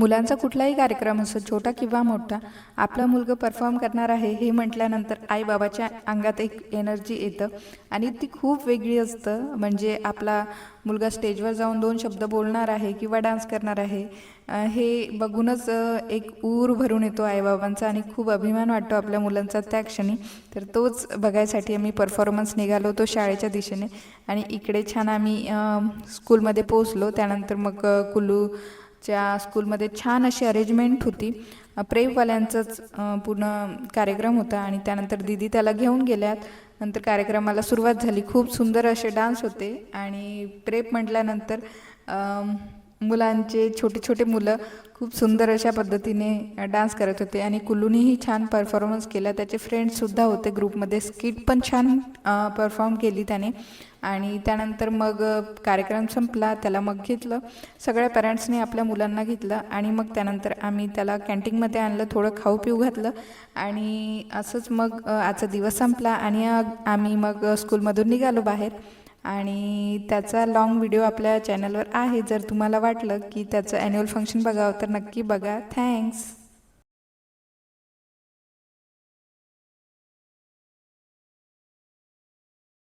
मुलांचा कुठलाही कार्यक्रम असो, छोटा किंवा मोठा, आपला मुलगा परफॉर्म करणार आहे हे म्हटल्यानंतर आईबाबाच्या अंगात एक एनर्जी येतं आणि ती खूप वेगळी असतं. म्हणजे आपला मुलगा स्टेजवर जाऊन 2 शब्द बोलणार आहे किंवा डान्स करणार आहे, हे बघूनच एक ऊर भरून येतो आईबाबांचा आणि खूप अभिमान वाटतो आपल्या मुलांचा त्या क्षणी. तर तोच बघायसाठी आम्ही परफॉर्मन्स निघालो होतो शाळेच्या दिशेने आणि इकडे छान आम्ही स्कूलमध्ये पोचलो. त्यानंतर मग कुल्लूच्या स्कूलमध्ये छान अशी अरेंजमेंट होती. प्रेपवाल्यांचाच पूर्ण कार्यक्रम होता आणि त्यानंतर दीदी त्याला घेऊन गेल्यात. नंतर कार्यक्रमाला सुरुवात झाली. खूप सुंदर असे डान्स होते आणि प्रेप म्हटल्यानंतर मुलांचे छोटे छोटे मुलं खूप सुंदर अशा पद्धतीने डान्स करत होते आणि कुल्लूनीही छान परफॉर्मन्स केला. त्याचे फ्रेंड्ससुद्धा होते ग्रुपमध्ये. स्किट पण छान परफॉर्म केली त्याने आणि त्यानंतर मग कार्यक्रम संपला. त्याला मग घेतलं, सगळ्या पॅरेंट्सने आपल्या मुलांना घेतलं आणि मग त्यानंतर आम्ही त्याला कॅन्टीनमध्ये आणलं, थोडं खाऊ पिऊ घातलं आणि असंच मग आजचा दिवस संपला आणि आम्ही मग स्कूलमधून निघालो बाहेर. आणि त्याचा लाँग व्हिडिओ आपल्या चॅनलवर आहे. जर तुम्हाला वाटलं की त्याचं ॲन्युअल फंक्शन बघावं तर नक्की बघा. थँक्स.